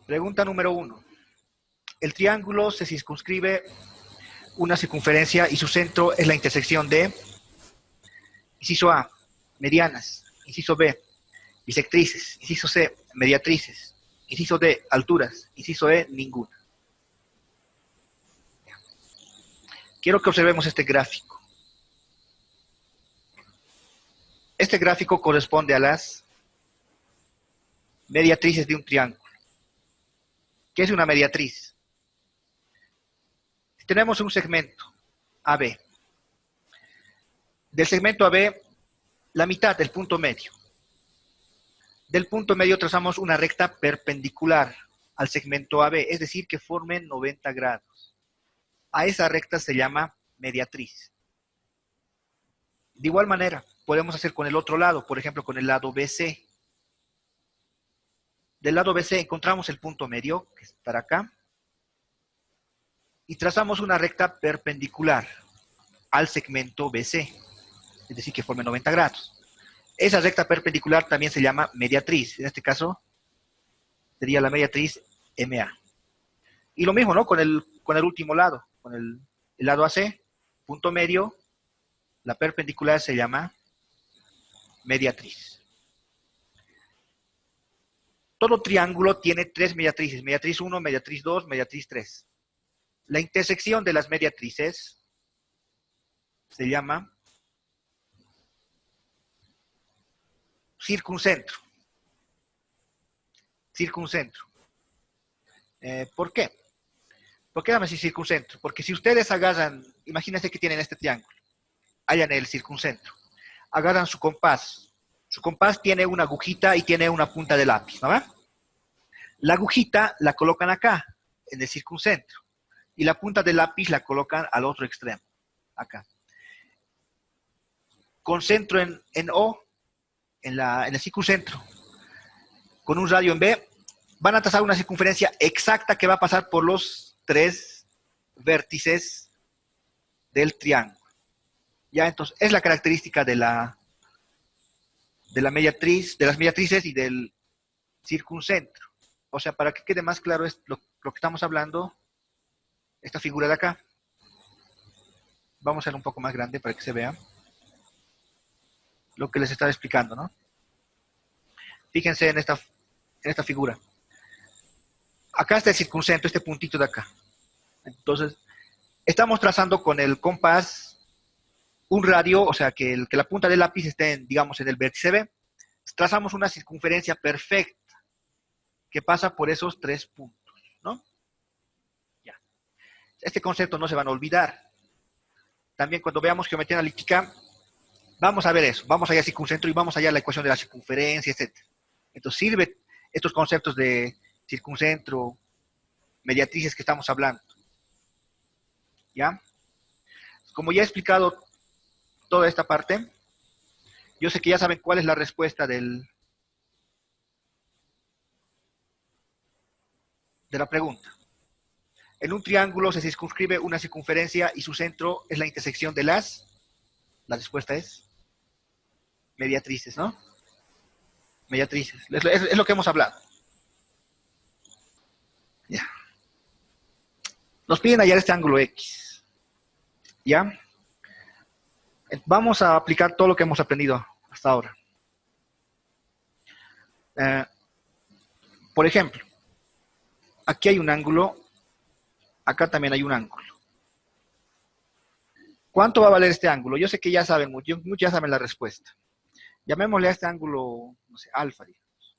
Pregunta número 1. El triángulo se circunscribe una circunferencia y su centro es la intersección de, inciso A, medianas, inciso B, bisectrices, inciso C, mediatrices, inciso D, alturas, inciso E, ninguna. Quiero que observemos este gráfico. Este gráfico corresponde a las mediatrices de un triángulo. ¿Qué es una mediatriz? Si tenemos un segmento AB, del segmento AB, la mitad del punto medio. Del punto medio trazamos una recta perpendicular al segmento AB, es decir, que formen 90 grados. A esa recta se llama mediatriz. De igual manera, podemos hacer con el otro lado, por ejemplo, con el lado BC. Del lado BC encontramos el punto medio, que estará acá, y trazamos una recta perpendicular al segmento BC, es decir, que forme 90 grados. Esa recta perpendicular también se llama mediatriz. En este caso, sería la mediatriz MA. Y lo mismo, ¿no? Con el último lado, con el lado AC, punto medio, la perpendicular se llama mediatriz. Todo triángulo tiene tres mediatrices, mediatriz 1, mediatriz 2, mediatriz 3. La intersección de las mediatrices se llama circuncentro. Circuncentro. ¿Por qué? ¿Por qué dame circuncentro? Porque si ustedes agarran, imagínense que tienen este triángulo, hallan el circuncentro, agarran su compás. Su compás tiene una agujita y tiene una punta de lápiz, ¿no? La agujita la colocan acá, en el circuncentro, y la punta del lápiz la colocan al otro extremo, acá. Con centro en O, en el circuncentro, con un radio en B, van a trazar una circunferencia exacta que va a pasar por los tres vértices del triángulo. Ya, entonces, es la característica de la mediatriz, de las mediatrices y del circuncentro. O sea, para que quede más claro lo que estamos hablando, esta figura de acá. Vamos a hacerlo un poco más grande para que se vea lo que les estaba explicando, ¿no? Fíjense en esta figura. Acá está el circuncentro, este puntito de acá. Entonces, estamos trazando con el compás un radio, o sea, que la punta del lápiz esté, digamos, en el vértice B. Trazamos una circunferencia perfecta que pasa por esos tres puntos, ¿no? Ya. Este concepto no se van a olvidar. También cuando veamos geometría analítica, vamos a ver eso. Vamos allá al circuncentro y vamos allá a la ecuación de la circunferencia, etc. Entonces, sirve estos conceptos de circuncentro, mediatrices que estamos hablando. ¿Ya? Como ya he explicado toda esta parte, yo sé que ya saben cuál es la respuesta de la pregunta. En un triángulo se circunscribe una circunferencia y su centro es la intersección de las... La respuesta es mediatrices, ¿no? Mediatrices. Es lo que hemos hablado. Ya. Nos piden hallar este ángulo X. ¿Ya? Vamos a aplicar todo lo que hemos aprendido hasta ahora. Por ejemplo, aquí hay un ángulo, acá también hay un ángulo. ¿Cuánto va a valer este ángulo? Yo sé que ya saben, muchos ya saben la respuesta. Llamémosle a este ángulo, no sé, alfa, digamos.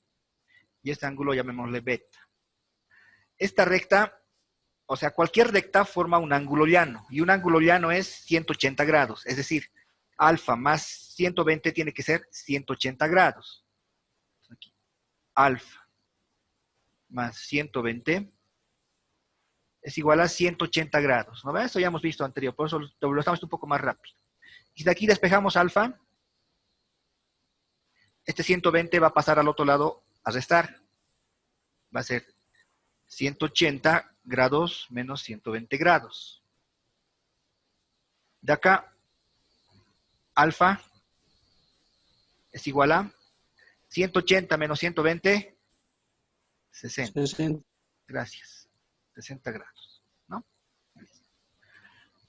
Y este ángulo llamémosle beta. Esta recta, o sea, cualquier recta forma un ángulo llano. Y un ángulo llano es 180 grados. Es decir, alfa más 120 tiene que ser 180 grados. Aquí. Alfa más 120 es igual a 180 grados. ¿No ves? Esto ya hemos visto anterior, por eso lo estamos un poco más rápido. Y de aquí despejamos alfa, este 120 va a pasar al otro lado a restar. Va a ser 180 grados menos 120 grados. De acá, alfa es igual a 180 menos 120, 60. Gracias. 60 grados, ¿no?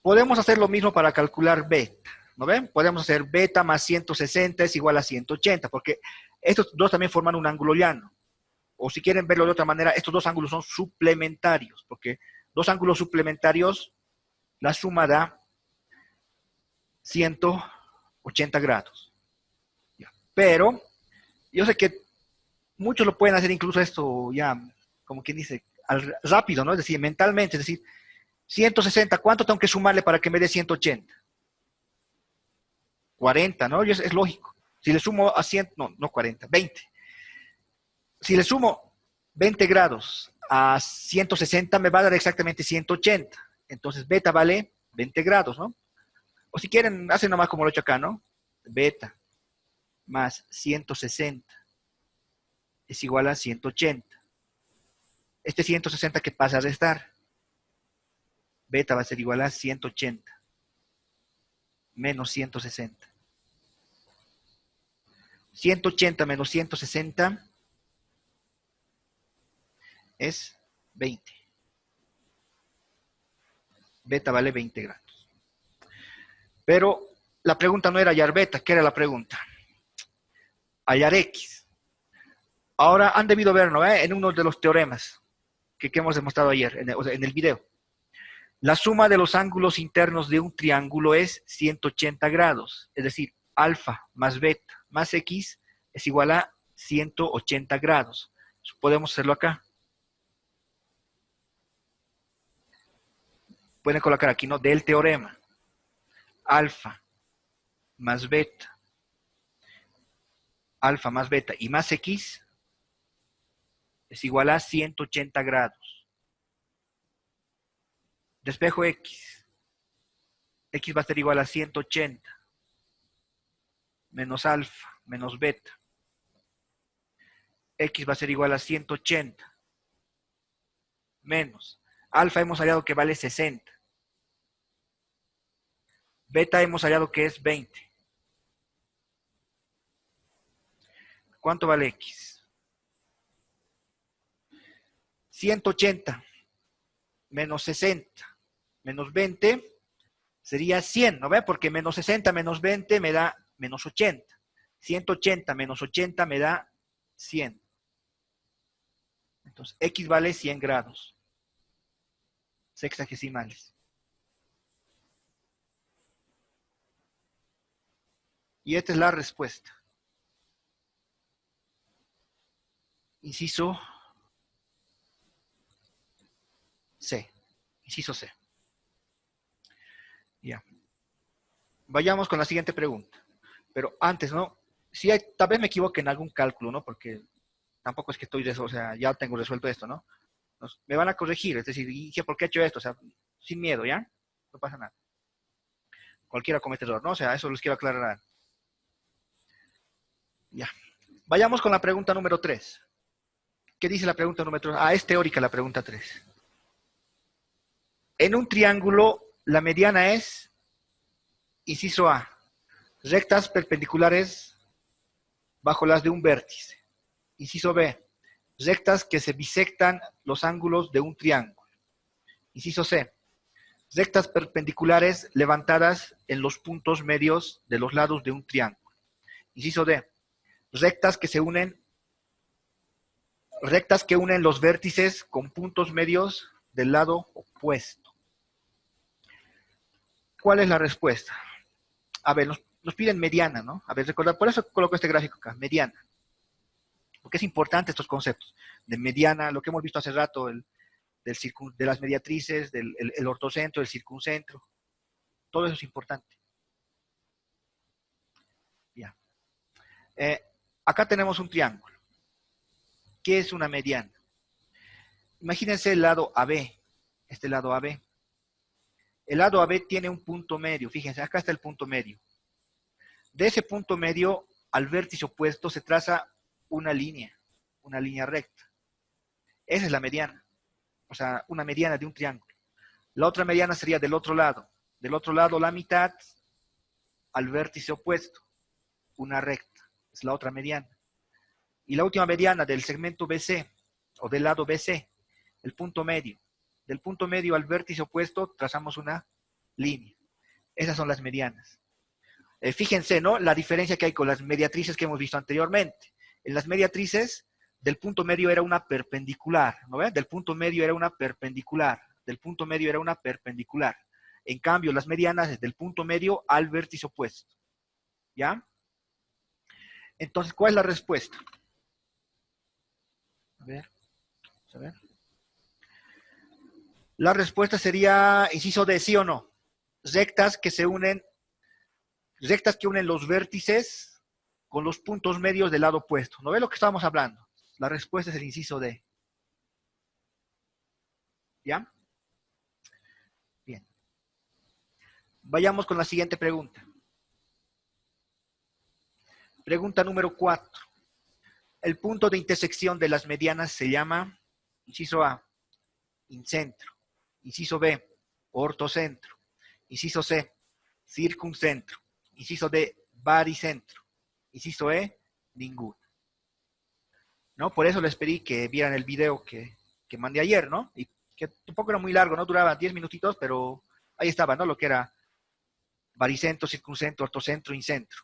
Podemos hacer lo mismo para calcular beta, ¿no ven? Podemos hacer beta más 160 es igual a 180, porque estos dos también forman un ángulo llano. O si quieren verlo de otra manera, estos dos ángulos son suplementarios, porque dos ángulos suplementarios, la suma da 180 grados. Pero yo sé que muchos lo pueden hacer incluso esto ya, como quien dice, rápido, ¿no? Es decir, mentalmente, es decir, 160, ¿cuánto tengo que sumarle para que me dé 180? 40, ¿no? Y es lógico. Si le sumo a 100, no 40, 20. Si le sumo 20 grados a 160, me va a dar exactamente 180. Entonces, beta vale 20 grados, ¿no? O si quieren, hacen nomás como lo he hecho acá, ¿no? Beta más 160 es igual a 180. Este 160 que pasa a restar. Beta va a ser igual a 180 menos 160. 180 menos 160 es 20. Beta vale 20 grados. Pero la pregunta no era hallar beta, ¿qué era la pregunta? Hallar X. Ahora han debido ver, ¿no? En uno de los teoremas que hemos demostrado ayer, en el video. La suma de los ángulos internos de un triángulo es 180 grados. Es decir, alfa más beta más X es igual a 180 grados. Podemos hacerlo acá. Pueden colocar aquí, ¿no? Del teorema. Alfa más beta y más X es igual a 180 grados. Despejo X. X va a ser igual a 180 menos alfa menos beta. X va a ser igual a 180 menos. Alfa hemos hallado que vale 60. Beta hemos hallado que es 20. ¿Cuánto vale X? 180 menos 60 menos 20 sería 100, ¿no ve? Porque menos 60 menos 20 me da menos 80. 180 menos 80 me da 100. Entonces, X vale 100 grados sexagesimales. Y esta es la respuesta. Inciso C. Inciso C. Ya. Vayamos con la siguiente pregunta. Pero antes, ¿no? Si hay, tal vez me equivoque en algún cálculo, ¿no? Porque tampoco es que estoy, o sea, ya tengo resuelto esto, ¿no? Me van a corregir, es decir, ¿por qué he hecho esto? O sea, sin miedo, ¿ya? No pasa nada. Cualquiera comete error, ¿no? O sea, eso les quiero aclarar. Ya. Vayamos con la pregunta número 3. ¿Qué dice la pregunta número 3? Ah, es teórica la pregunta 3. En un triángulo, la mediana es, inciso A, rectas perpendiculares bajo las de un vértice. Inciso B, rectas que se bisectan los ángulos de un triángulo. Inciso C, rectas perpendiculares levantadas en los puntos medios de los lados de un triángulo. Inciso D, rectas que unen los vértices con puntos medios del lado opuesto. ¿Cuál es la respuesta? A ver, nos piden mediana, ¿no? A ver, recordad, por eso coloco este gráfico acá, mediana. Porque es importante estos conceptos de mediana, lo que hemos visto hace rato, de las mediatrices, el ortocentro, el circuncentro. Todo eso es importante. Ya. Acá tenemos un triángulo. ¿Qué es una mediana? Imagínense el lado AB, este lado AB. El lado AB tiene un punto medio, fíjense, acá está el punto medio. De ese punto medio al vértice opuesto se traza una línea recta. Esa es la mediana, o sea, una mediana de un triángulo. La otra mediana sería del otro lado la mitad al vértice opuesto, una recta, es la otra mediana. Y la última mediana del segmento BC, o del lado BC, el punto medio. Del punto medio al vértice opuesto trazamos una línea. Esas son las medianas. Fíjense, ¿no? La diferencia que hay con las mediatrices que hemos visto anteriormente. En las mediatrices, del punto medio era una perpendicular, ¿no ven? Del punto medio era una perpendicular. Del punto medio era una perpendicular. En cambio, las medianas es del punto medio al vértice opuesto. ¿Ya? Entonces, ¿cuál es la respuesta? A ver, vamos a ver. La respuesta sería, inciso D, ¿sí o no? Rectas que unen los vértices con los puntos medios del lado opuesto. ¿No ve lo que estamos hablando? La respuesta es el inciso D. ¿Ya? Bien. Vayamos con la siguiente pregunta. Pregunta número 4. El punto de intersección de las medianas se llama, inciso A, incentro. Inciso B, ortocentro. Inciso C, circuncentro. Inciso D, baricentro. Inciso E, ninguno. ¿No? Por eso les pedí que vieran el video que mandé ayer, ¿no? Y que tampoco era muy largo, ¿no? Duraba 10 minutitos, pero ahí estaba, ¿no? Lo que era baricentro, circuncentro, ortocentro, incentro.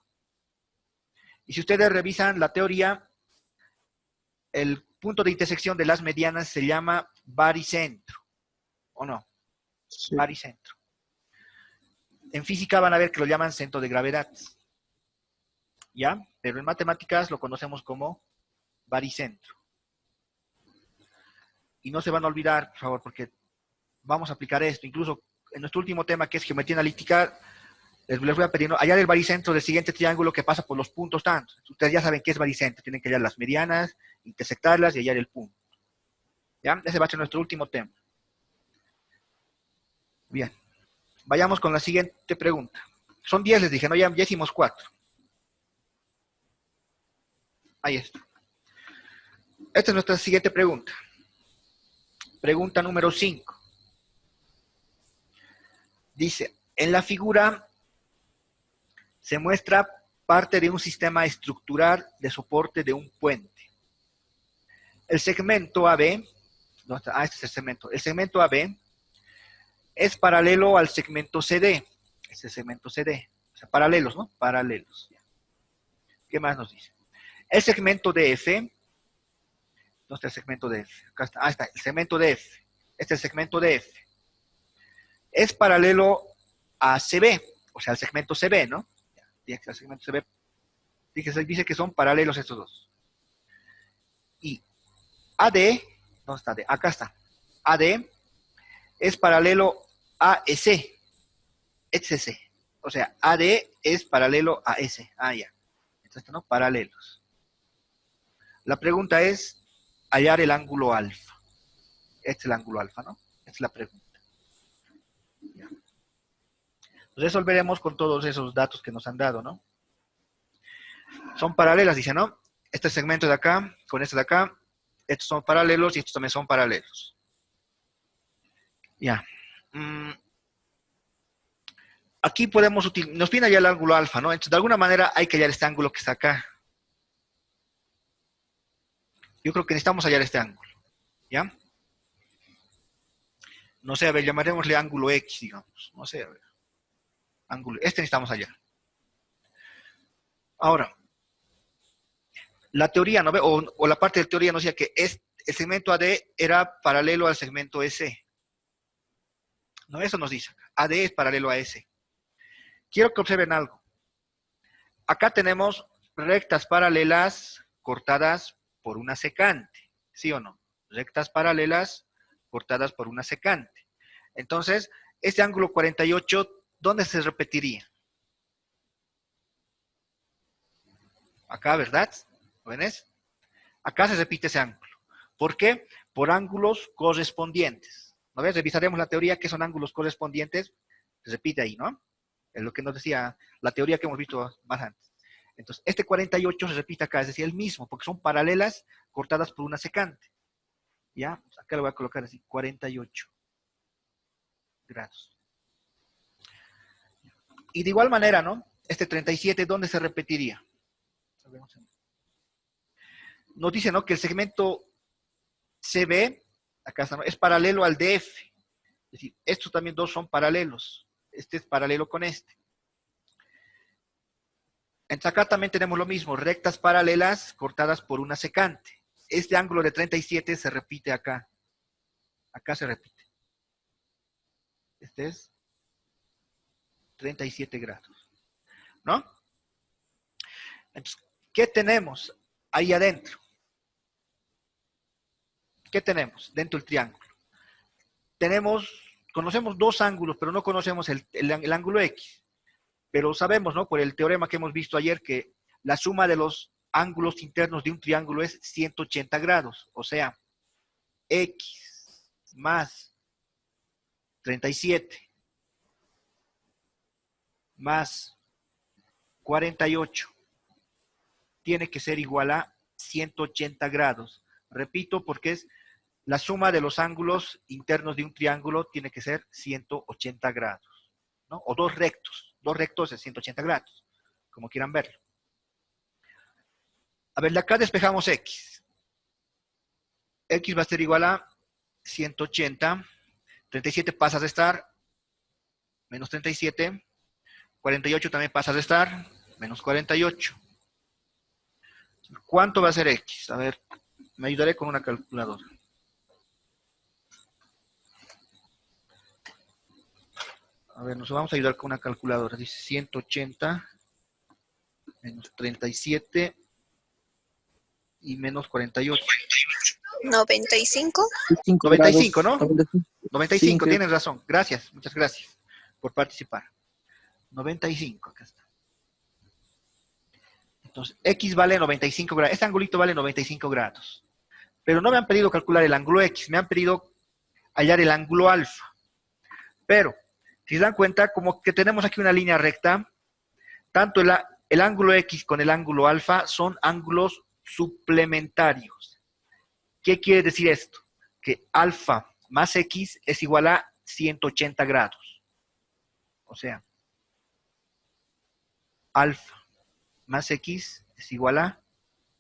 Y si ustedes revisan la teoría, el punto de intersección de las medianas se llama baricentro, ¿o no? Sí. Baricentro. En física van a ver que lo llaman centro de gravedad, ¿ya? Pero en matemáticas lo conocemos como baricentro. Y no se van a olvidar, por favor, porque vamos a aplicar esto. Incluso en nuestro último tema, que es geometría analítica, les voy a pedir, ¿no? Hallar el baricentro del siguiente triángulo que pasa por los puntos tantos. Ustedes ya saben qué es baricentro. Tienen que hallar las medianas, intersectarlas y hallar el punto. ¿Ya? Ese va a ser nuestro último tema. Bien. Vayamos con la siguiente pregunta. Son 10, les dije, ¿no? Ya hicimos 4. Ahí está. Esta es nuestra siguiente pregunta. Pregunta número 5. Dice, en la figura se muestra parte de un sistema estructural de soporte de un puente. El segmento AB, este es el segmento. El segmento AB es paralelo al segmento CD. Este es el segmento CD. O sea, paralelos, ¿no? Paralelos. ¿Qué más nos dice? El segmento DF. ¿Dónde está el segmento DF? Acá está. Ah, está. El segmento DF. Este es el segmento DF. Es paralelo a CB. O sea, al segmento CB, ¿no? El segmento CB. Dice que son paralelos estos dos. Y AD. ¿Dónde está AD? Acá está. AD es paralelo a EC. EC. O sea, AD es paralelo a S. Ah, ya. Entonces, ¿no? Paralelos. La pregunta es hallar el ángulo alfa. Este es el ángulo alfa, ¿no? Esta es la pregunta. Ya. Resolveremos con todos esos datos que nos han dado, ¿no? Son paralelas, dice, ¿no? Este segmento de acá con este de acá, estos son paralelos y estos también son paralelos. Ya. Aquí podemos utilizar, nos pide hallar el ángulo alfa, ¿no? Entonces, de alguna manera hay que hallar este ángulo que está acá. Yo creo que necesitamos hallar este ángulo, ¿ya? No sé, a ver, llamaremosle ángulo X, digamos. No sé, a ver. Ángulo, este necesitamos hallar. Ahora, la teoría, ¿no ve? O la parte de teoría nos decía que el segmento AD era paralelo al segmento EC. No, eso nos dice. AD es paralelo a S. Quiero que observen algo. Acá tenemos rectas paralelas cortadas por una secante. ¿Sí o no? Rectas paralelas cortadas por una secante. Entonces, este ángulo 48, ¿dónde se repetiría? Acá, ¿verdad? ¿Lo ven? Acá se repite ese ángulo. ¿Por qué? Por ángulos correspondientes. ¿No ves? Revisaremos la teoría que son ángulos correspondientes. Se repite ahí, ¿no? Es lo que nos decía la teoría que hemos visto más antes. Entonces, este 48 se repite acá, es decir, el mismo, porque son paralelas cortadas por una secante. ¿Ya? Acá lo voy a colocar así, 48 grados. Y de igual manera, ¿no? Este 37, ¿dónde se repetiría? Nos dice, ¿no? Que el segmento CB Acá está, ¿no? Es paralelo al DF. Es decir, estos también dos son paralelos. Este es paralelo con este. Entonces acá también tenemos lo mismo, rectas paralelas cortadas por una secante. Este ángulo de 37 se repite acá. Acá se repite. Este es 37 grados. ¿No? Entonces, ¿qué tenemos ahí adentro? ¿Qué tenemos dentro del triángulo? Conocemos dos ángulos, pero no conocemos el ángulo X. Pero sabemos, ¿no? Por el teorema que hemos visto ayer, que la suma de los ángulos internos de un triángulo es 180 grados. O sea, X más 37 más 48 tiene que ser igual a 180 grados. Repito, porque es la suma de los ángulos internos de un triángulo tiene que ser 180 grados, ¿no? O dos rectos de 180 grados, como quieran verlo. A ver, de acá despejamos X. X va a ser igual a 180, 37 pasa a restar, menos 37, 48 también pasa a restar, menos 48. ¿Cuánto va a ser X? A ver, me ayudaré con una calculadora. A ver, nos vamos a ayudar con una calculadora. Dice 180 menos 37 y menos 48. 95. 95, ¿no? 95, Sí, tienes razón. Gracias, muchas gracias por participar. 95, acá está. Entonces, X vale 95 grados. Este angulito vale 95 grados. Pero no me han pedido calcular el ángulo X, me han pedido hallar el ángulo alfa. Pero, si se dan cuenta, como que tenemos aquí una línea recta, tanto el ángulo X con el ángulo alfa son ángulos suplementarios. ¿Qué quiere decir esto? Que alfa más X es igual a 180 grados. O sea, alfa más X es igual a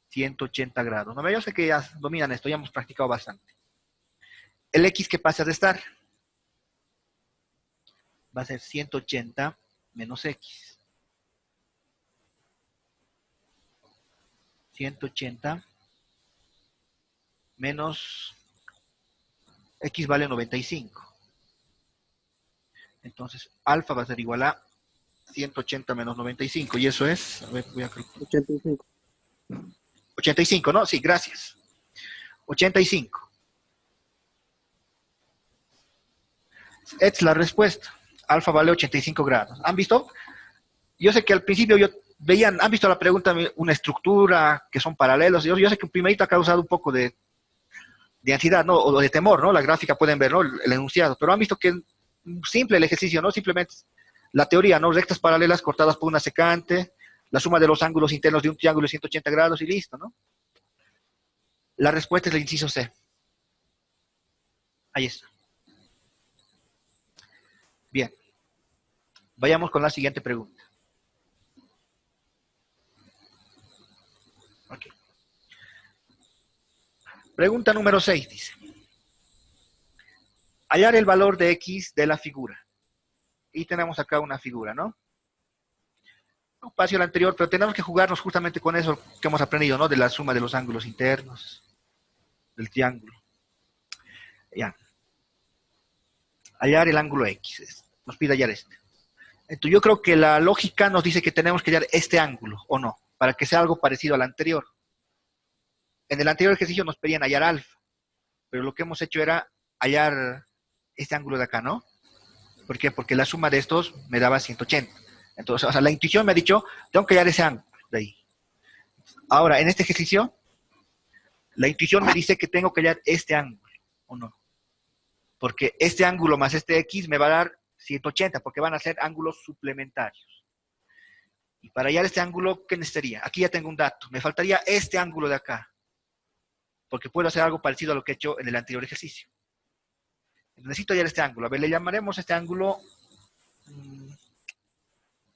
180 grados. ¿No? Yo sé que ya dominan esto, ya hemos practicado bastante. El X que pasa a restar va a ser 180 menos X. 180 menos X vale 95. Entonces, alfa va a ser igual a 180 menos 95. Y eso es, a ver, voy a calcular. 85. 85, ¿no? Sí, gracias. 85. Esta es la respuesta. Alfa vale 85 grados. ¿Han visto? Yo sé que al principio han visto la pregunta, una estructura, que son paralelos. Yo sé que primerito ha causado un poco de ansiedad, ¿no? O de temor, ¿no? La gráfica pueden ver, ¿no? El enunciado. Pero han visto que es simple el ejercicio, ¿no? Simplemente la teoría, ¿no? Rectas paralelas cortadas por una secante, la suma de los ángulos internos de un triángulo es 180 grados y listo, ¿no? La respuesta es el inciso C. Ahí está. Bien. Vayamos con la siguiente pregunta. Okay. Pregunta número 6 dice. Hallar el valor de X de la figura. Y tenemos acá una figura, ¿no? Un paso al anterior, pero tenemos que jugarnos justamente con eso que hemos aprendido, ¿no? De la suma de los ángulos internos del triángulo. Ya. Hallar el ángulo X. Nos pide hallar este. Entonces yo creo que la lógica nos dice que tenemos que hallar este ángulo, ¿o no? Para que sea algo parecido al anterior. En el anterior ejercicio nos pedían hallar alfa, pero lo que hemos hecho era hallar este ángulo de acá, ¿no? ¿Por qué? Porque la suma de estos me daba 180. Entonces, o sea, la intuición me ha dicho, tengo que hallar ese ángulo de ahí. Ahora, en este ejercicio, la intuición me dice que tengo que hallar este ángulo, ¿o no? Porque este ángulo más este X me va a dar 180, porque van a ser ángulos suplementarios. Y para hallar este ángulo, ¿qué necesitaría? Aquí ya tengo un dato. Me faltaría este ángulo de acá, porque puedo hacer algo parecido a lo que he hecho en el anterior ejercicio. Necesito hallar este ángulo. A ver, le llamaremos este ángulo,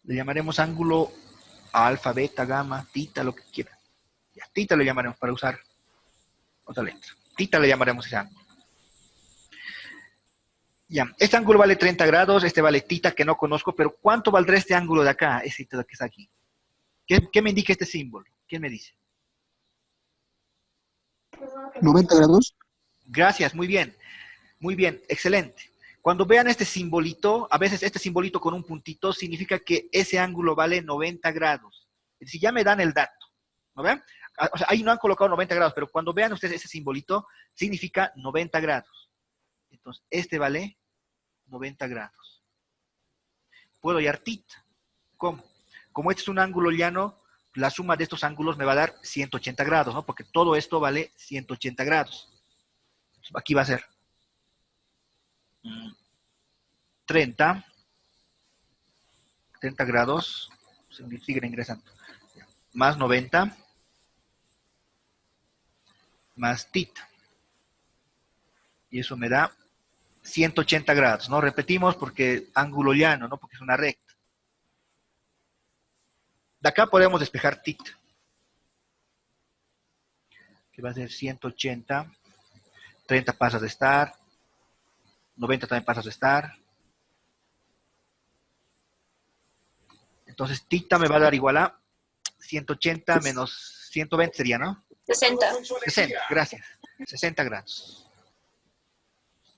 le llamaremos ángulo alfa, beta, gamma, tita, lo que quiera. Ya, tita le llamaremos para usar otra letra. Tita le llamaremos ese ángulo. Ya, este ángulo vale 30 grados, este vale tita, que no conozco, pero ¿cuánto valdrá este ángulo de acá? Este que está aquí. ¿Qué me indica este símbolo? ¿Quién me dice? 90 grados. Gracias, muy bien, excelente. Cuando vean este simbolito, a veces este simbolito con un puntito significa que ese ángulo vale 90 grados. Es decir, ya me dan el dato, ¿no ven? O sea, ahí no han colocado 90 grados, pero cuando vean ustedes ese simbolito, significa 90 grados. Entonces, este vale 90 grados. Puedo hallar tita. ¿Cómo? Como este es un ángulo llano, la suma de estos ángulos me va a dar 180 grados, ¿no? Porque todo esto vale 180 grados. Entonces, aquí va a ser 30 grados, siguen ingresando, más 90, más tita. Y eso me da 180 grados, ¿no? Repetimos porque ángulo llano, ¿no? Porque es una recta. De acá podemos despejar tita, que va a ser 180, 30 pasas de estar, 90 también pasas de estar. Entonces tita me va a dar igual a 180 menos 120 sería, ¿no? 60. 60, gracias. 60 grados.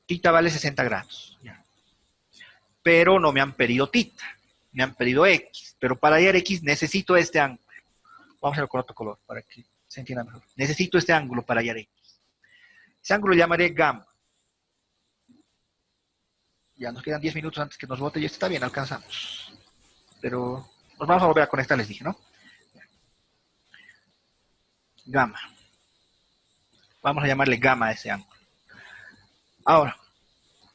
Tita vale 60 grados. Ya. Pero no me han pedido tita. Me han pedido X. Pero para hallar X necesito este ángulo. Vamos a ver con otro color para que se entienda mejor. Necesito este ángulo para hallar X. Ese ángulo lo llamaré gamma. Ya nos quedan 10 minutos antes que nos vote y esto está bien, alcanzamos. Pero nos vamos a volver a conectar, les dije, ¿no? Gamma. Vamos a llamarle gamma a ese ángulo. Ahora,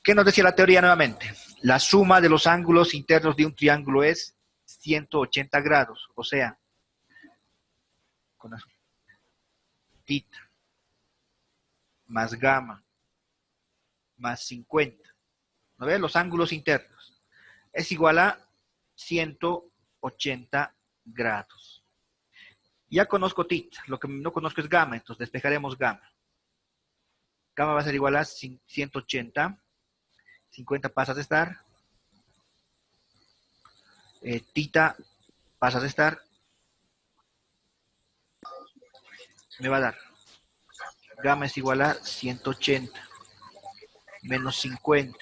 ¿qué nos decía la teoría nuevamente? La suma de los ángulos internos de un triángulo es 180 grados. O sea, con eso, tita más gamma más 50. ¿No ves? Los ángulos internos. Es igual a 180 grados. Ya conozco tita. Lo que no conozco es gamma. Entonces despejaremos gamma. Gamma va a ser igual a 180. 50 pasas de estar. Tita pasas de estar. Me va a dar. Gamma es igual a 180. Menos 50.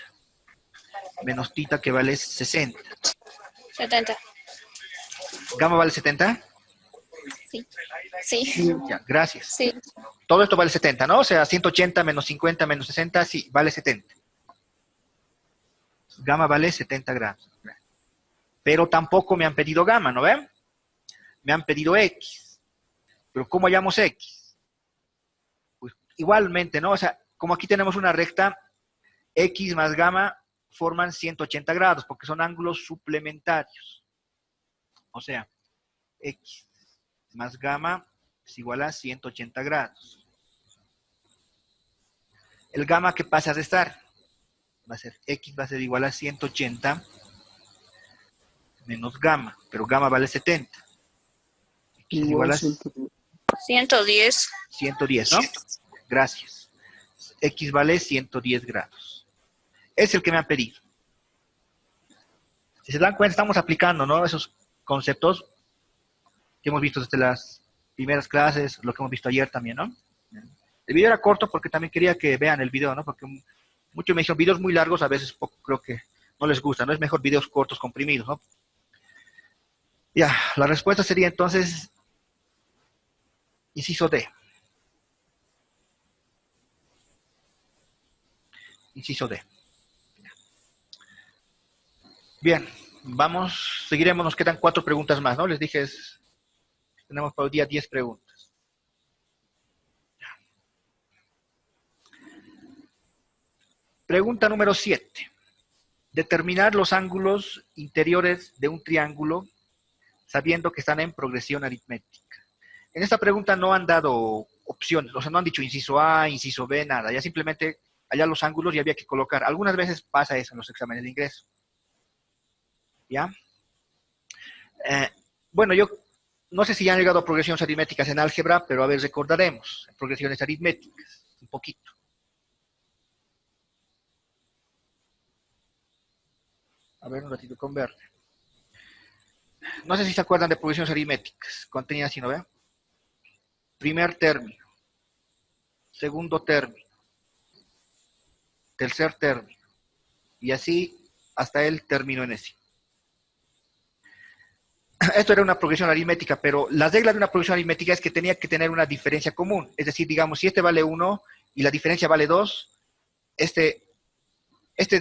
Menos tita que vale 60. 70. ¿Gamma vale 70? Sí. Sí. Ya, gracias. Sí. Todo esto vale 70, ¿no? O sea, 180 menos 50 menos 60, sí, vale 70. Gamma vale 70 grados. Pero tampoco me han pedido gamma, ¿no ven? Me han pedido X. Pero ¿cómo hallamos X? Pues igualmente, ¿no? O sea, como aquí tenemos una recta, X más gamma forman 180 grados, porque son ángulos suplementarios. O sea, X más gamma es igual a 180 grados. El gamma que pasa a restar va a ser X va a ser igual a 180 menos gamma, pero gamma vale 70. X es igual a 110. 110, ¿no? Gracias. X vale 110 grados. Es el que me han pedido. Si se dan cuenta, estamos aplicando, ¿no? Esos conceptos que hemos visto desde las primeras clases, lo que hemos visto ayer también, ¿no? El video era corto porque también quería que vean el video, ¿no? Porque muchos me dijeron, videos muy largos a veces poco, creo que no les gusta, ¿no? Es mejor videos cortos, comprimidos, ¿no? Ya, la respuesta sería entonces, inciso D. Inciso D. Bien, vamos, seguiremos, nos quedan 4 preguntas más, ¿no? Les dije, tenemos para el día 10 preguntas. Pregunta número 7. Determinar los ángulos interiores de un triángulo sabiendo que están en progresión aritmética. En esta pregunta no han dado opciones, o sea, no han dicho inciso A, inciso B, nada. Ya simplemente allá los ángulos y había que colocar. Algunas veces pasa eso en los exámenes de ingreso. ¿Ya? Bueno, yo no sé si ya han llegado a progresiones aritméticas en álgebra, pero a ver, recordaremos. Progresiones aritméticas, un poquito. A ver, un ratito con verde. No sé si se acuerdan de progresiones aritméticas. Contenía así, ¿no ve? Primer término, segundo término, tercer término, y así hasta el término en ese. Esto era una progresión aritmética, pero la regla de una progresión aritmética es que tenía que tener una diferencia común. Es decir, digamos, si este vale 1 y la diferencia vale 2, este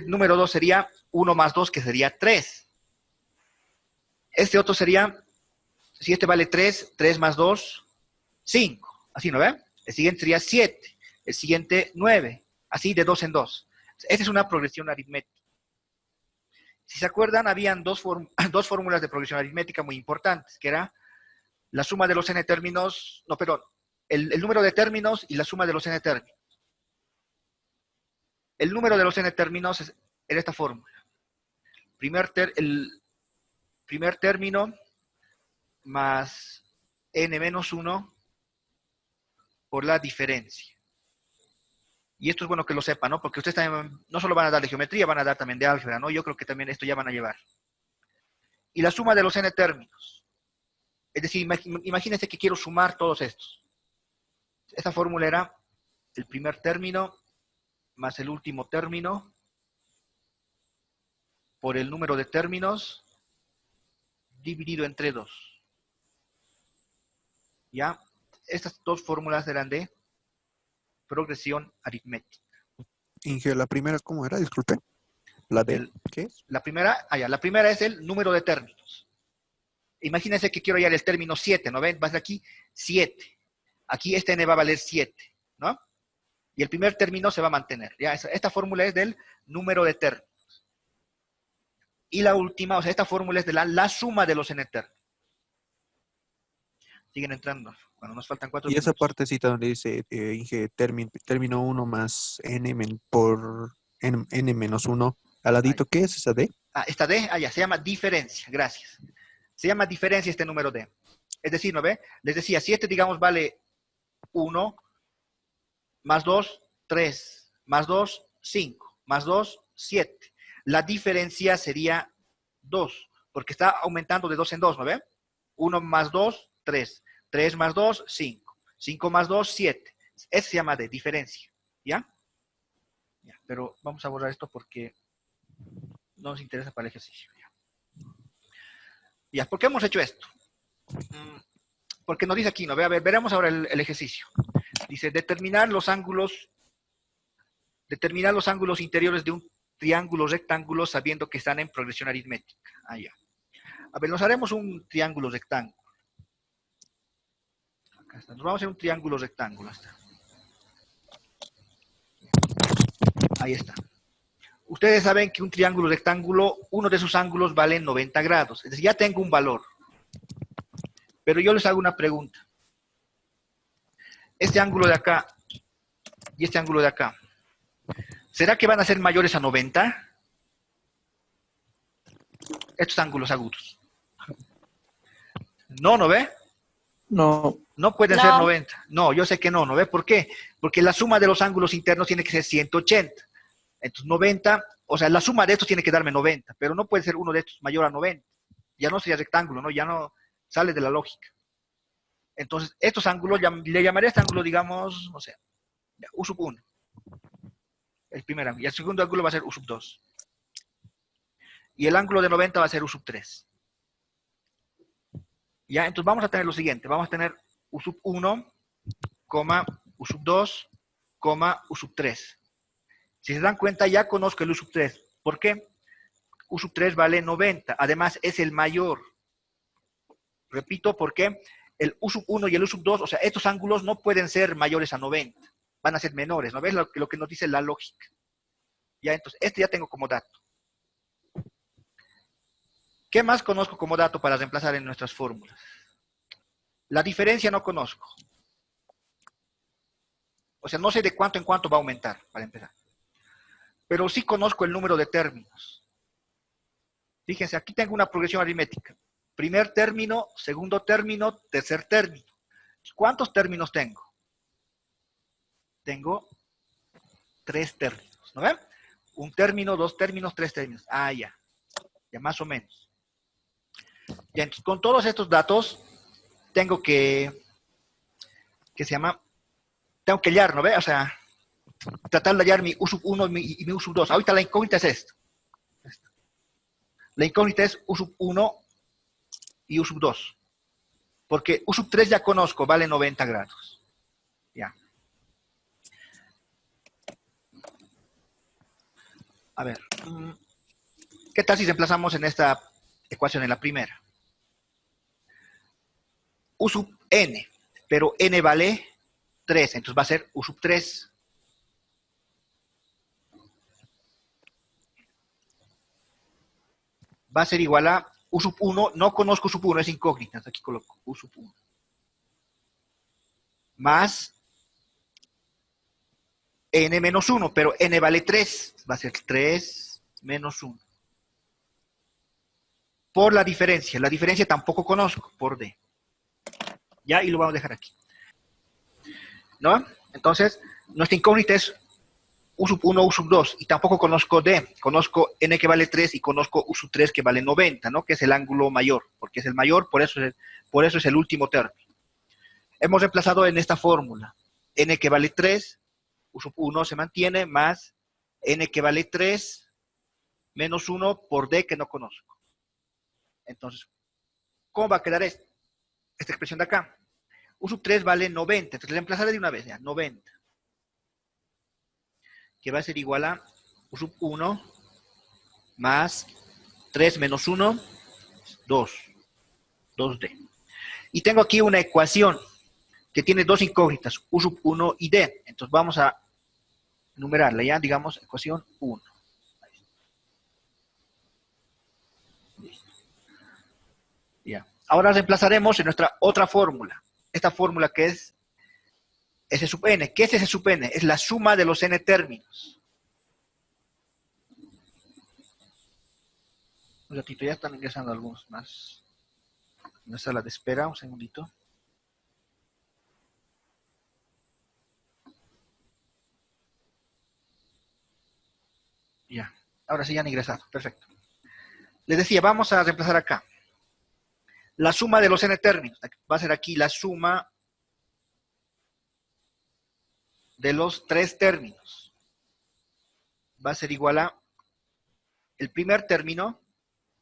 número 2 sería 1 más 2, que sería 3. Este otro sería, si este vale 3, 3 más 2, 5. Así, ¿no ve? El siguiente sería 7. El siguiente, 9. Así de 2 en 2. Esta es una progresión aritmética. Si se acuerdan, habían dos fórmulas de progresión aritmética muy importantes, que era la suma de los n términos, no, perdón, el número de términos y la suma de los n términos. El número de los n términos era esta fórmula. El primer término más n menos 1 por la diferencia. Y esto es bueno que lo sepan, ¿no? Porque ustedes también no solo van a dar de geometría, van a dar también de álgebra, ¿no? Yo creo que también esto ya van a llevar. Y la suma de los n términos. Es decir, imagínense que quiero sumar todos estos. Esta fórmula era el primer término más el último término por el número de términos dividido entre 2. ¿Ya? Estas dos fórmulas eran de progresión aritmética. Inge, la primera, ¿cómo era? Disculpe. ¿La de qué es? La primera es el número de términos. Imagínense que quiero hallar el término 7, ¿no ven? Va a ser aquí 7. Aquí este n va a valer 7, ¿no? Y el primer término se va a mantener. ¿Ya? Esta fórmula es del número de términos. Y la última, o sea, esta fórmula es de la suma de los n términos. Siguen entrando. Bueno, nos faltan 4 Y minutos. esa partecita donde dice, Inge, término 1 más n por n menos 1, al ladito, ¿qué es esa d? Esta d, ya, se llama diferencia, gracias. Se llama diferencia este número d. Es decir, ¿no ve? Les decía, si este, digamos, vale 1, más 2, 3, más 2, 5, más 2, 7. La diferencia sería 2, porque está aumentando de 2 en 2, ¿no ve? 1 más 2, 3. 3 más 2, 5. 5 más 2, 7. Eso se llama de diferencia, ¿ya? Ya, pero vamos a borrar esto porque no nos interesa para el ejercicio. Ya, ¿por qué hemos hecho esto? Porque nos dice aquí, ¿no? A ver, veremos ahora el ejercicio. Dice, determinar los ángulos interiores de un triángulo rectángulo sabiendo que están en progresión aritmética. Ya. A ver, nos haremos un triángulo rectángulo. Acá está. Nos vamos a hacer un triángulo rectángulo. Ahí está. Ustedes saben que un triángulo rectángulo, uno de sus ángulos vale 90 grados. Es decir, ya tengo un valor. Pero yo les hago una pregunta. Este ángulo de acá y este ángulo de acá, ¿será que van a ser mayores a 90? Estos ángulos agudos. No, ¿no ve? No. No pueden ser 90. No, yo sé que no, ¿no ve? ¿Por qué? Porque la suma de los ángulos internos tiene que ser 180. Entonces 90, o sea, la suma de estos tiene que darme 90, pero no puede ser uno de estos mayor a 90. Ya no sería rectángulo, ¿no? Ya no sale de la lógica. Entonces, estos ángulos, le llamaré a este ángulo, digamos, no sé, U sub 1. El primer ángulo. Y el segundo ángulo va a ser U sub 2. Y el ángulo de 90 va a ser U sub 3. ¿Ya? Entonces vamos a tener lo siguiente. Vamos a tener U sub 1, U sub 2, U sub 3. Si se dan cuenta, ya conozco el U sub 3. ¿Por qué? U sub 3 vale 90. Además, es el mayor. Repito, ¿por qué? El U sub 1 y el U sub 2, o sea, estos ángulos no pueden ser mayores a 90. Van a ser menores, ¿no ves lo que nos dice la lógica? Ya, entonces, este ya tengo como dato. ¿Qué más conozco como dato para reemplazar en nuestras fórmulas? La diferencia no conozco. O sea, no sé de cuánto en cuánto va a aumentar, para empezar. Pero sí conozco el número de términos. Fíjense, aquí tengo una progresión aritmética. Primer término, segundo término, tercer término. ¿Cuántos términos tengo? Tengo 3 términos, ¿no ven? Un término, 2 términos, 3 términos. Ya. Ya más o menos. Ya, entonces, con todos estos datos, tengo que se llama, tengo que hallar, ¿no ve? O sea, tratar de hallar mi U sub 1 y mi U sub 2. Ahorita la incógnita es esto. La incógnita es U sub 1 y U sub 2. Porque U sub 3 ya conozco, vale 90 grados. Ya. A ver. ¿Qué tal si reemplazamos en esta ecuación, en la primera? U sub n, pero n vale 3, entonces va a ser U sub 3. Va a ser igual a U sub 1, no conozco U sub 1, es incógnita, aquí coloco U sub 1. Más n menos 1, pero n vale 3, va a ser 3 menos 1. Por la diferencia tampoco conozco, por d. Ya, y lo vamos a dejar aquí. ¿No? Entonces, nuestra incógnita es U sub 1, U sub 2, y tampoco conozco D, conozco N que vale 3 y conozco U sub 3 que vale 90, ¿no? Que es el ángulo mayor, porque es el mayor, por eso es el último término. Hemos reemplazado en esta fórmula, N que vale 3, U sub 1 se mantiene, más N que vale 3, menos 1 por D que no conozco. Entonces, ¿cómo va a quedar esta expresión de acá? U sub 3 vale 90, entonces reemplazaré de una vez, ya, 90. Que va a ser igual a U sub 1 más 3 menos 1, 2, 2D. Y tengo aquí una ecuación que tiene dos incógnitas, U sub 1 y D. Entonces vamos a numerarla ya, digamos, ecuación 1. Ya. Ahora reemplazaremos en nuestra otra fórmula. Esta fórmula que es S sub n. ¿Qué es S sub n? Es la suma de los n términos. Un ratito, ya están ingresando algunos más. En la sala de espera, un segundito. Ya, ahora sí ya han ingresado, perfecto. Les decía, vamos a reemplazar acá. La suma de los n términos. Va a ser aquí la suma de los tres términos. Va a ser igual a el primer término,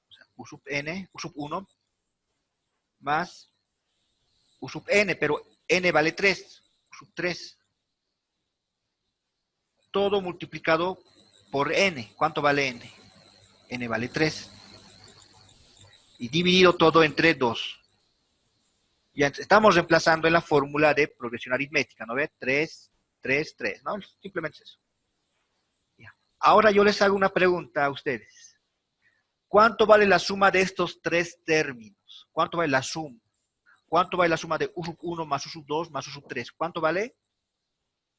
o sea, U sub n, U sub 1, más U sub n, pero n vale 3, U sub 3. Todo multiplicado por n. ¿Cuánto vale n? N vale 3. Y dividido todo entre 2. Ya estamos reemplazando en la fórmula de progresión aritmética, ¿no ve? 3, 3, 3, ¿no? Simplemente es eso. Ya. Ahora yo les hago una pregunta a ustedes. ¿Cuánto vale la suma de estos tres términos? ¿Cuánto vale la suma? ¿Cuánto vale la suma de U sub 1 más U sub 2 más U sub 3? ¿Cuánto vale?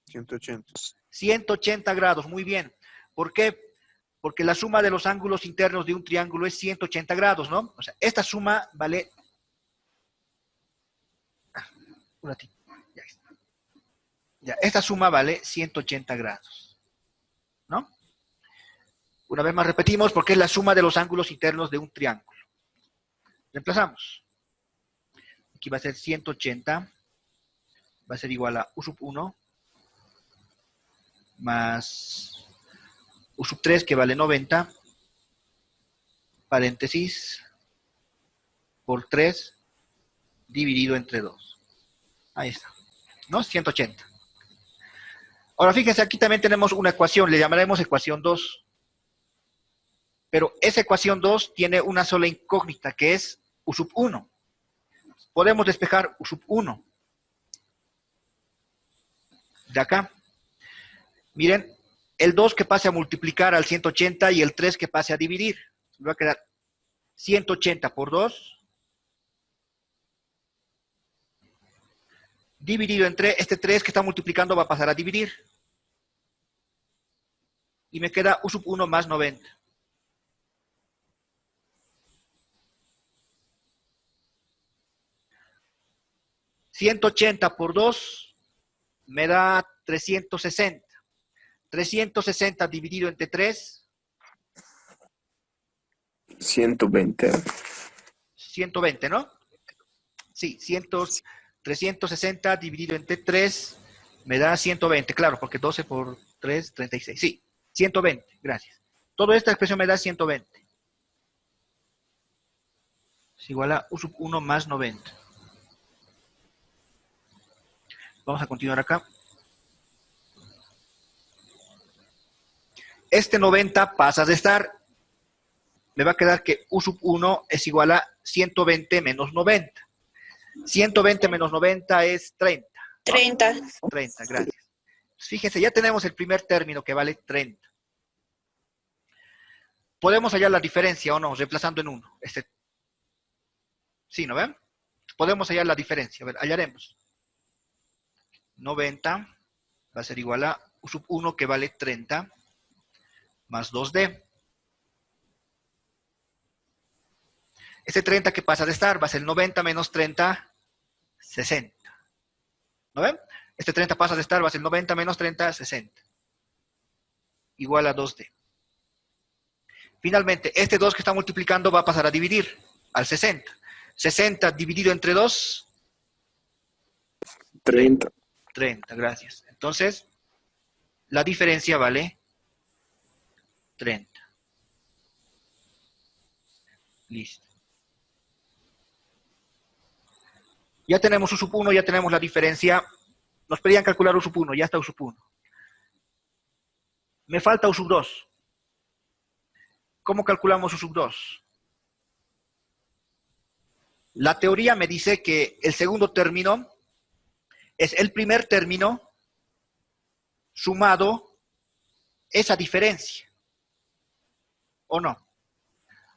180. 180 grados, muy bien. ¿Por qué? Porque la suma de los ángulos internos de un triángulo es 180 grados, ¿no? O sea, esta suma vale... Un ratito. Ya está. Ya, esta suma vale 180 grados, ¿no? Una vez más repetimos, porque es la suma de los ángulos internos de un triángulo. Reemplazamos. Aquí va a ser 180, va a ser igual a U sub 1 más U sub 3, que vale 90, paréntesis, por 3, dividido entre 2. Ahí está, ¿no? 180. Ahora fíjense, aquí también tenemos una ecuación, le llamaremos ecuación 2. Pero esa ecuación 2 tiene una sola incógnita, que es U sub 1. Podemos despejar U sub 1. De acá. Miren, el 2 que pase a multiplicar al 180 y el 3 que pase a dividir. Me va a quedar 180 por 2. Dividido entre este 3 que está multiplicando va a pasar a dividir. Y me queda U sub 1 más 90. $180 por 2 me da 360. 360 dividido entre 3 120. 120, ¿no? Sí, 360 dividido entre 3 me da 120, claro, porque 12 por 3, 36. Sí, 120, gracias. Toda esta expresión me da 120. Es igual a U sub 1 más 90. Vamos a continuar acá. Este 90 pasa de estar. Me va a quedar que U sub 1 es igual a 120 menos 90. 120 menos 90 es 30. 30. 30, gracias. Fíjense, ya tenemos el primer término que vale 30. ¿Podemos hallar la diferencia o no? Reemplazando en 1. Sí, ¿no ven? Podemos hallar la diferencia. A ver, hallaremos. 90 va a ser igual a U sub 1 que vale 30 más 2D. Este 30 que pasa de estar va a ser 90 menos 30, 60. ¿No ven? Este 30 pasa de estar va a ser 90 menos 30, 60. Igual a 2D. Finalmente, este 2 que está multiplicando va a pasar a dividir al 60. 60 dividido entre 2, 30. 30, gracias. Entonces, la diferencia vale 30. Listo. Ya tenemos U sub 1, ya tenemos la diferencia. Nos pedían calcular U sub 1, ya está U sub 1. Me falta U sub 2. ¿Cómo calculamos U sub 2? La teoría me dice que el segundo término es el primer término sumado esa diferencia. ¿O no?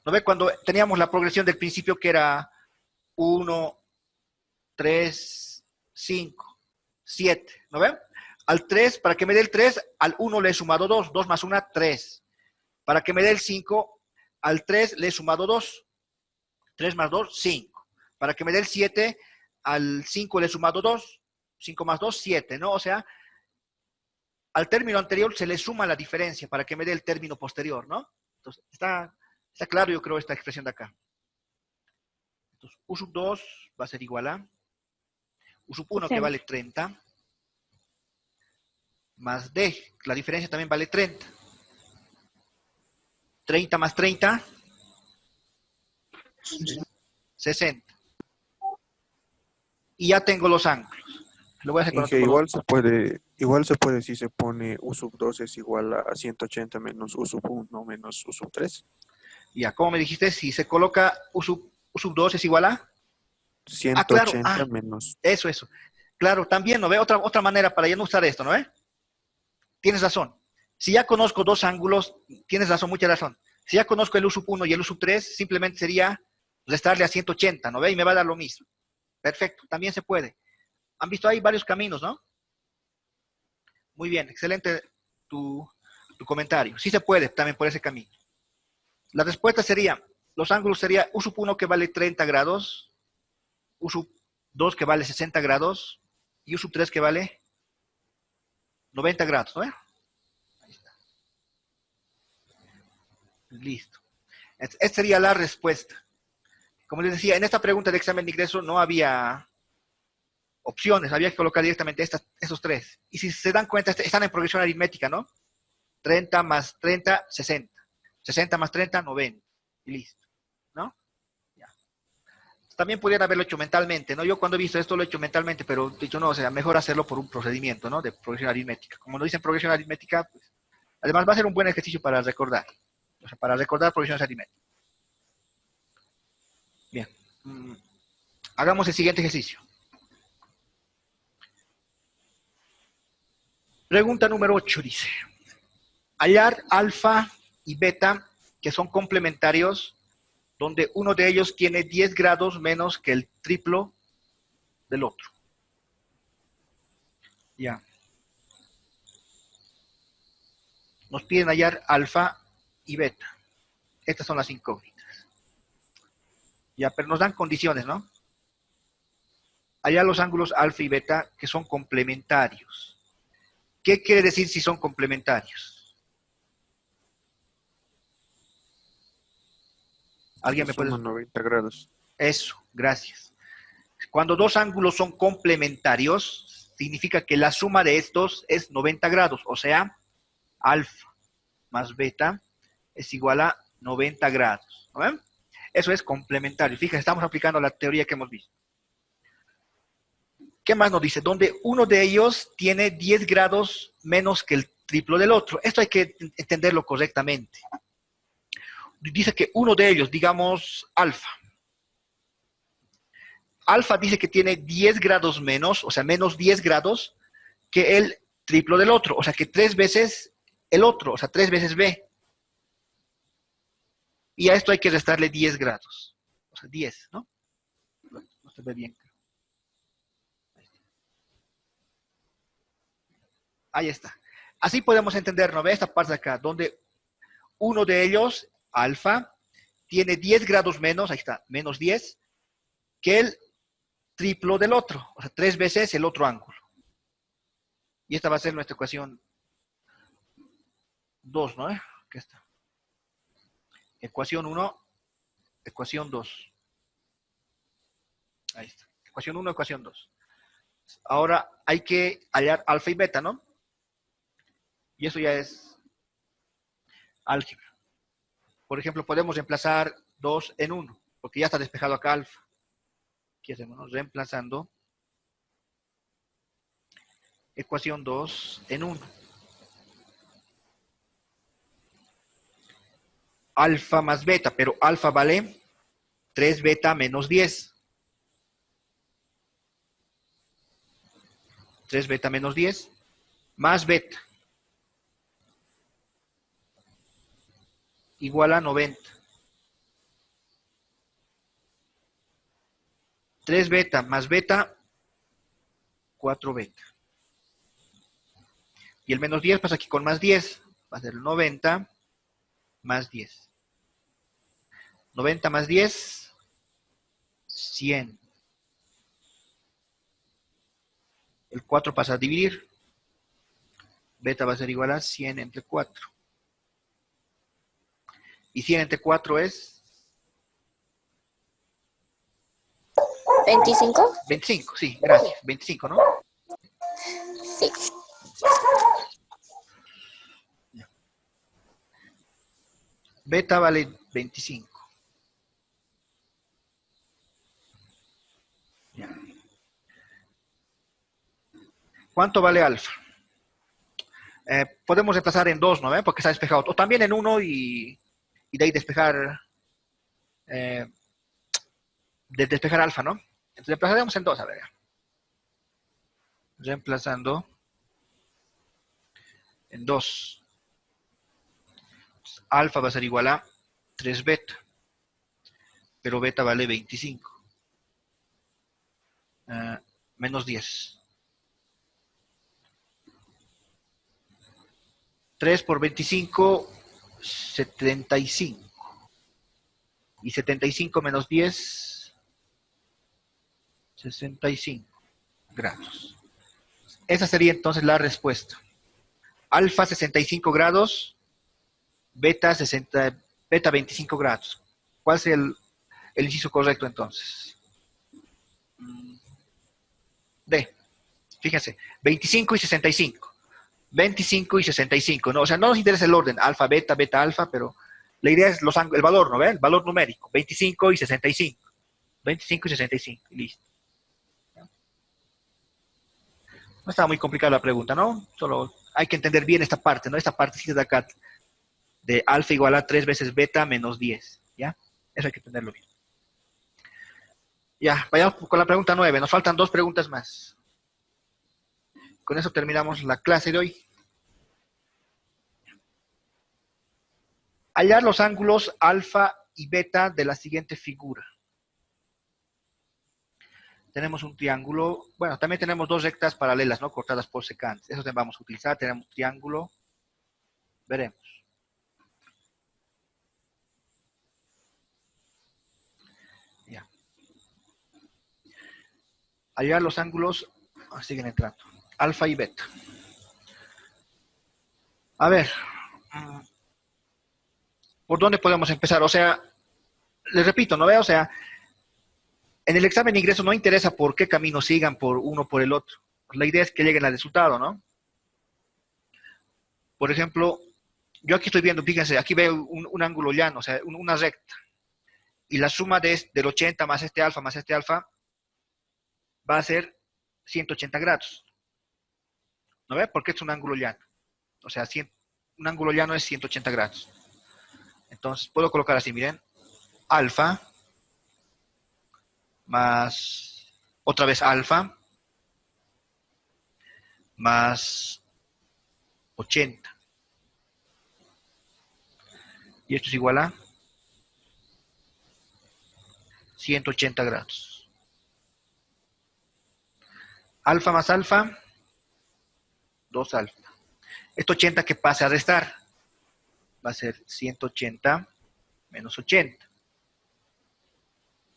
¿No ve? Cuando teníamos la progresión del principio que era 1, 3, 5, 7. ¿No ven? Al 3, para que me dé el 3, al 1 le he sumado 2. 2 más 1, 3. Para que me dé el 5, al 3 le he sumado 2. 3 más 2, 5. Para que me dé el 7, al 5 le he sumado 2. 5 más 2, 7, ¿no? O sea, al término anterior se le suma la diferencia para que me dé el término posterior, ¿no? Entonces, está claro, yo creo, esta expresión de acá. Entonces, U sub 2 va a ser igual a U sub 1 que vale 30 más D. La diferencia también vale 30. 30 más 30, 60. Y ya tengo los ángulos. Lo voy a hacer con Inge, otro color. igual se puede si se pone U sub 2 es igual a 180 menos U sub 1 menos U sub 3. Ya, ¿cómo me dijiste? Si se coloca U sub 2 es igual a... Ah, claro. 180 menos. Eso. Claro, también, ¿no ve? Otra manera para ya no usar esto, ¿no ve? Tienes razón. Si ya conozco dos ángulos, tienes razón, mucha razón. Si ya conozco el U sub 1 y el U sub 3, simplemente sería restarle a 180, ¿no ve? Y me va a dar lo mismo. Perfecto, también se puede. Han visto ahí varios caminos, ¿no? Muy bien, excelente tu comentario. Sí se puede también por ese camino. La respuesta sería, los ángulos sería U sub 1 que vale 30 grados, U sub 2 que vale 60 grados y U sub 3 que vale 90 grados, ¿no? Ahí está. Listo. Esta sería la respuesta. Como les decía, en esta pregunta de examen de ingreso no había opciones, había que colocar directamente esos tres. Y si se dan cuenta, están en progresión aritmética, ¿no? 30 más 30, 60. 60 más 30, 90. Y listo, ¿no? Ya. También pudieran haberlo hecho mentalmente, ¿no? Yo cuando he visto esto lo he hecho mentalmente, pero he dicho, no, o sea, mejor hacerlo por un procedimiento, ¿no? De progresión aritmética. Como nos dicen progresión aritmética, pues, además va a ser un buen ejercicio para recordar. O sea, para recordar progresiones aritméticas. Bien. Hagamos el siguiente ejercicio. Pregunta número 8 dice, hallar alfa y beta que son complementarios, donde uno de ellos tiene 10 grados menos que el triplo del otro. Ya. Nos piden hallar alfa y beta. Estas son las incógnitas. Ya, pero nos dan condiciones, ¿no? Hallar los ángulos alfa y beta que son complementarios. ¿Qué quiere decir si son complementarios? ¿Alguien me puede? Suma 90 grados. Eso, gracias. Cuando dos ángulos son complementarios, significa que la suma de estos es 90 grados, o sea, alfa más beta es igual a 90 grados. ¿No ven? Eso es complementario. Fíjense, estamos aplicando la teoría que hemos visto. ¿Qué más nos dice? Donde uno de ellos tiene 10 grados menos que el triplo del otro. Esto hay que entenderlo correctamente. Dice que uno de ellos, digamos alfa. Alfa dice que tiene 10 grados menos, o sea, menos 10 grados que el triplo del otro. O sea, que 3 veces el otro, o sea, 3 veces B. Y a esto hay que restarle 10 grados. O sea, 10, ¿no? No se ve bien. Ahí está. Así podemos entender, ¿no ve? Esta parte de acá, donde uno de ellos, alfa, tiene 10 grados menos, ahí está, menos 10, que el triplo del otro, o sea, 3 veces el otro ángulo. Y esta va a ser nuestra ecuación 2, ¿no? Aquí está. Ecuación 1, ecuación 2. Ahí está. Ecuación 1, ecuación 2. Ahora hay que hallar alfa y beta, ¿no? Y eso ya es álgebra. Por ejemplo, podemos reemplazar 2 en 1, porque ya está despejado acá alfa. ¿Qué hacemos? ¿No? Reemplazando ecuación 2 en 1. Alfa más beta, pero alfa vale 3 beta menos 10. 3 beta menos 10 más beta igual a 90. 3 beta más beta, 4 beta. Y el menos 10 pasa aquí con más 10. Va a ser 90 más 10. 90 más 10, 100. El 4 pasa a dividir. Beta va a ser igual a 100 entre 4. Y 100 entre 4 es 25. 25, sí, gracias. 25, ¿no? Sí. Beta vale 25. Ya. ¿Cuánto vale alfa? Podemos reemplazar en 2, ¿no? Porque está despejado. O también en 1 y de ahí despejar despejar alfa, ¿no? Entonces reemplazaremos en 2, a ver. Reemplazando en 2. Alfa va a ser igual a 3 beta, pero beta vale 25. Menos 10. 3 por 25, 75. Y 75 menos 10, 65 grados. Esa sería entonces la respuesta. Alfa 65 grados, beta 25 grados. ¿Cuál sería el inciso correcto entonces? D. Fíjense, 25 y 65. 25 y 65, ¿no? O sea, no nos interesa el orden, alfa, beta, beta, alfa, pero la idea es el valor, ¿no ven? El valor numérico, 25 y 65. 25 y 65, y listo. No está muy complicada la pregunta, ¿no? Solo hay que entender bien esta parte, ¿no? Esta partecita de acá, de alfa igual a 3 veces beta menos 10, ¿ya? Eso hay que entenderlo bien. Ya, vayamos con la pregunta 9. Nos faltan 2 preguntas más. Con eso terminamos la clase de hoy. Hallar los ángulos alfa y beta de la siguiente figura. Tenemos un triángulo, bueno, también tenemos 2 rectas paralelas, ¿no? Cortadas por secantes. Eso también vamos a utilizar. Tenemos triángulo. Veremos. Ya. Hallar los ángulos, siguen entrando. Alfa y beta. A ver. ¿Por dónde podemos empezar? O sea, les repito, ¿no veo? O sea, en el examen de ingreso no interesa por qué camino sigan por uno o por el otro. La idea es que lleguen al resultado, ¿no? Por ejemplo, yo aquí estoy viendo, fíjense, aquí veo un ángulo llano, o sea, una recta. Y la suma del 80 más este alfa va a ser 180 grados. ¿No ve? Porque es un ángulo llano. O sea, un ángulo llano es 180 grados. Entonces, puedo colocar así, miren, alfa más otra vez alfa más 80. Y esto es igual a 180 grados. Alfa más alfa, 2 alfa. Esto 80 que pase a restar va a ser 180 menos 80.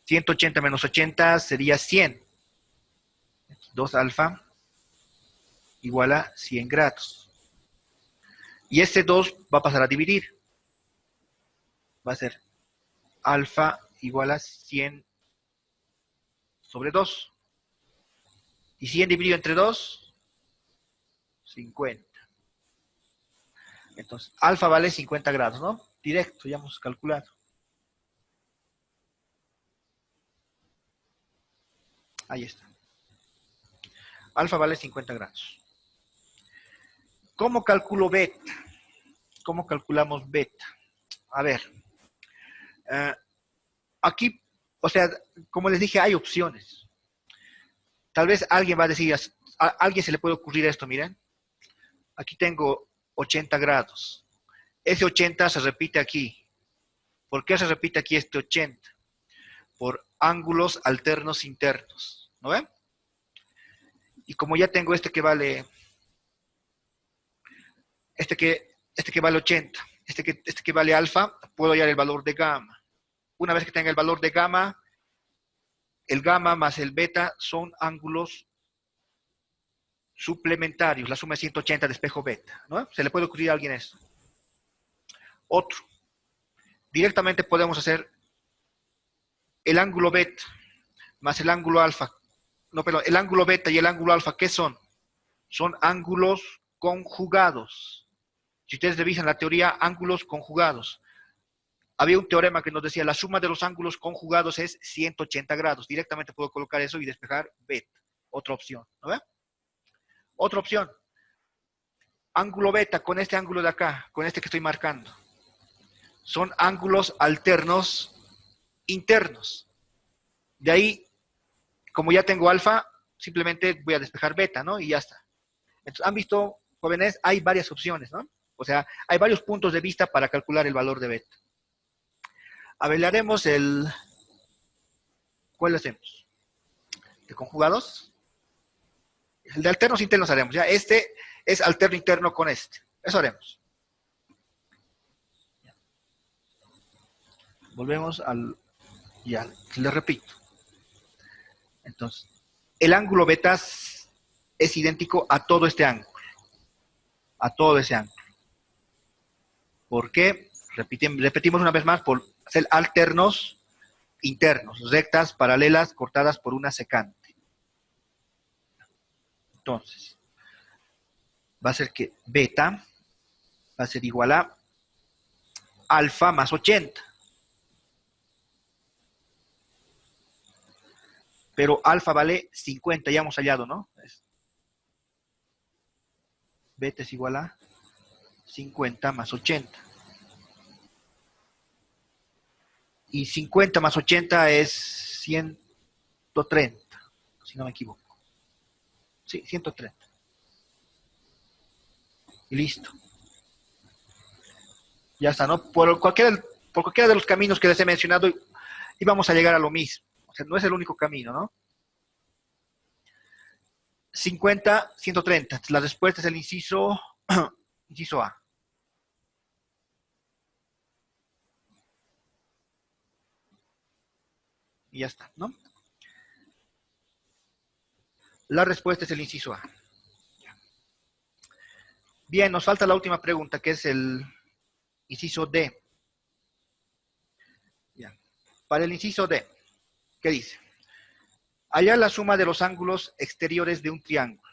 180 menos 80 sería 100. 2 alfa igual a 100 grados. Y este 2 va a pasar a dividir. Va a ser alfa igual a 100 sobre 2. Y 100 dividido entre 2, 50. Entonces, alfa vale 50 grados, ¿no? Directo, ya hemos calculado. Ahí está. Alfa vale 50 grados. ¿Cómo calculo beta? ¿Cómo calculamos beta? A ver. Aquí, o sea, como les dije, hay opciones. Tal vez alguien va a decir, a alguien se le puede ocurrir esto, miren. Aquí tengo 80 grados. Ese 80 se repite aquí. ¿Por qué se repite aquí este 80? Por ángulos alternos internos. ¿No ven? Y como ya tengo este que vale 80, este que vale alfa, puedo hallar el valor de gamma. Una vez que tenga el valor de gamma, el gamma más el beta son ángulos suplementarios, la suma de 180 de espejo beta, ¿no? ¿Se le puede ocurrir a alguien eso? Otro. Directamente podemos hacer el ángulo beta más el ángulo alfa. No, perdón, el ángulo beta y el ángulo alfa, ¿qué son? Son ángulos conjugados. Si ustedes revisan la teoría, ángulos conjugados. Había un teorema que nos decía la suma de los ángulos conjugados es 180 grados. Directamente puedo colocar eso y despejar beta. Otra opción, ¿no ve? Otra opción. Ángulo beta con este ángulo de acá, con este que estoy marcando. Son ángulos alternos internos. De ahí, como ya tengo alfa, simplemente voy a despejar beta, ¿no? Y ya está. Entonces, ¿han visto, jóvenes? Hay varias opciones, ¿no? O sea, hay varios puntos de vista para calcular el valor de beta. A ver, le haremos ¿cuál le hacemos? ¿De conjugados? El de alternos internos haremos, ¿ya? Este es alterno interno con este. Eso haremos. Volvemos ya, les repito. Entonces, el ángulo beta es idéntico a todo este ángulo. A todo ese ángulo. ¿Por qué? Repetimos una vez más, por ser alternos internos, rectas, paralelas, cortadas por una secante. Entonces, va a ser que beta va a ser igual a alfa más 80. Pero alfa vale 50, ya hemos hallado, ¿no? Beta es igual a 50 más 80. Y 50 más 80 es 130, si no me equivoco. Sí, 130. Y listo. Ya está, ¿no? Por cualquiera de los caminos que les he mencionado, íbamos a llegar a lo mismo. O sea, no es el único camino, ¿no? 50, 130. La respuesta es el inciso A. Y ya está, ¿no? La respuesta es el inciso A. Bien, nos falta la última pregunta, que es el inciso D. Ya. Para el inciso D, ¿qué dice? Hallar la suma de los ángulos exteriores de un triángulo,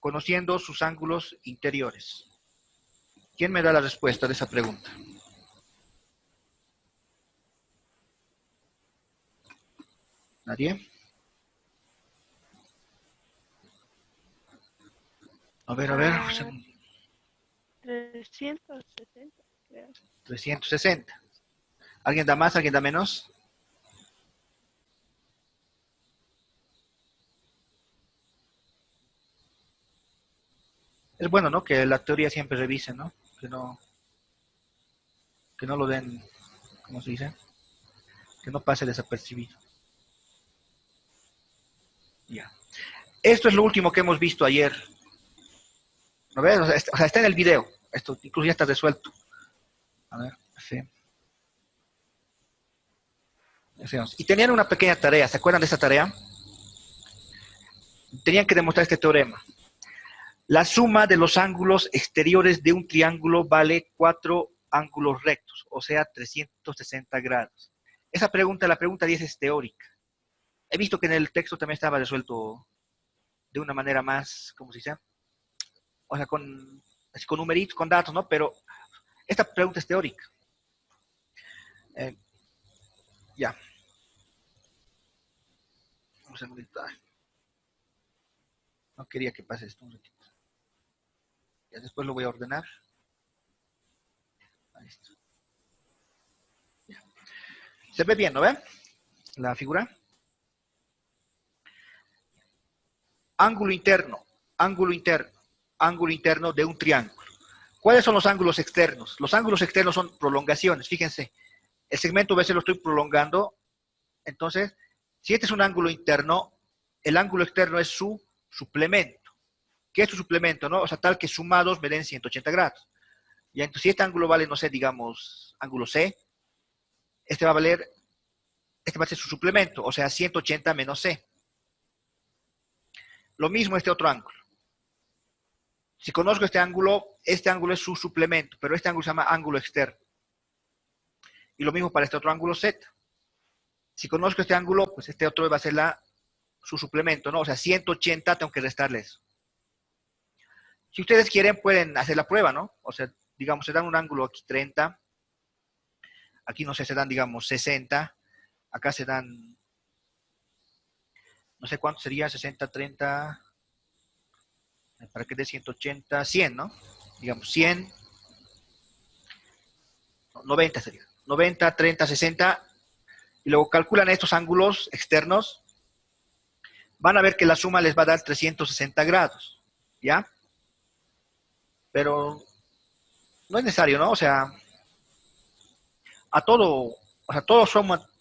conociendo sus ángulos interiores. ¿Quién me da la respuesta de esa pregunta? ¿Nadie? A ver, un segundo. 360, creo. 360. ¿Alguien da más? ¿Alguien da menos? Es bueno, ¿no? Que la teoría siempre revise, ¿no? Que no lo den, ¿cómo se dice? Que no pase desapercibido. Ya. Esto es lo último que hemos visto ayer. ¿No ves? O sea, está en el video. Esto incluso ya está resuelto. A ver, sí. Y tenían una pequeña tarea. ¿Se acuerdan de esa tarea? Tenían que demostrar este teorema. La suma de los ángulos exteriores de un triángulo vale 4 ángulos rectos, o sea, 360 grados. La pregunta 10 es teórica. He visto que en el texto también estaba resuelto de una manera más, ¿cómo se dice? O sea, con numeritos, con datos, ¿no? Pero esta pregunta es teórica. Ya. Un segundito. No quería que pase esto un ratito. Ya después lo voy a ordenar. Ahí está. Ya. Se ve bien, ¿no ven? La figura. Ángulo interno, ángulo interno, ángulo interno de un triángulo. ¿Cuáles son los ángulos externos? Los ángulos externos son prolongaciones. Fíjense, el segmento BC lo estoy prolongando. Entonces, si este es un ángulo interno, el ángulo externo es su suplemento. ¿Qué es su suplemento, no? O sea, tal que sumados me den 180 grados. Ya, entonces, si este ángulo vale, no sé, digamos, ángulo C, este va a ser su suplemento, o sea, 180 menos C. Lo mismo este otro ángulo. Si conozco este ángulo es su suplemento, pero este ángulo se llama ángulo externo. Y lo mismo para este otro ángulo Z. Si conozco este ángulo, pues este otro va a ser su suplemento, ¿no? O sea, 180 tengo que restarle eso. Si ustedes quieren, pueden hacer la prueba, ¿no? O sea, digamos, se dan un ángulo aquí 30, aquí no sé, se dan, digamos, 60, acá se dan, no sé cuánto sería, 60, 30, para que dé 180, 100, ¿no? Digamos, 100, 90 sería, 90, 30, 60, y luego calculan estos ángulos externos, van a ver que la suma les va a dar 360 grados, ¿ya? Pero no es necesario, ¿no? O sea,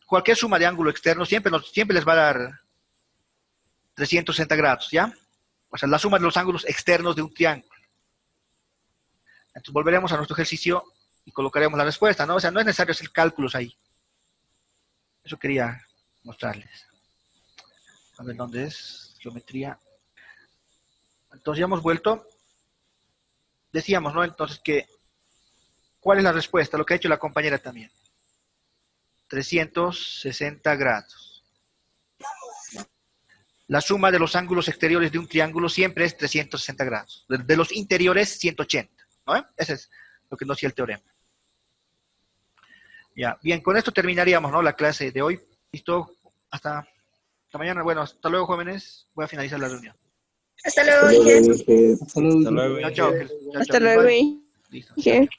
cualquier suma de ángulo externo siempre les va a dar 360 grados, ¿ya? O sea, la suma de los ángulos externos de un triángulo. Entonces volveremos a nuestro ejercicio y colocaremos la respuesta, ¿no? O sea, no es necesario hacer cálculos ahí. Eso quería mostrarles. A ver, ¿dónde es? Geometría. Entonces ya hemos vuelto. Decíamos, ¿no? Entonces ¿cuál es la respuesta? Lo que ha hecho la compañera también. 360 grados. La suma de los ángulos exteriores de un triángulo siempre es 360 grados. De los interiores, 180. ¿No? Ese es lo que nos decía el teorema. Ya, bien, con esto terminaríamos, ¿no? La clase de hoy. ¿Listo? Hasta mañana. Bueno, hasta luego, jóvenes. Voy a finalizar la reunión. Hasta luego, Inge. Hasta luego. Chao, chao. Hasta luego. Listo. Inge.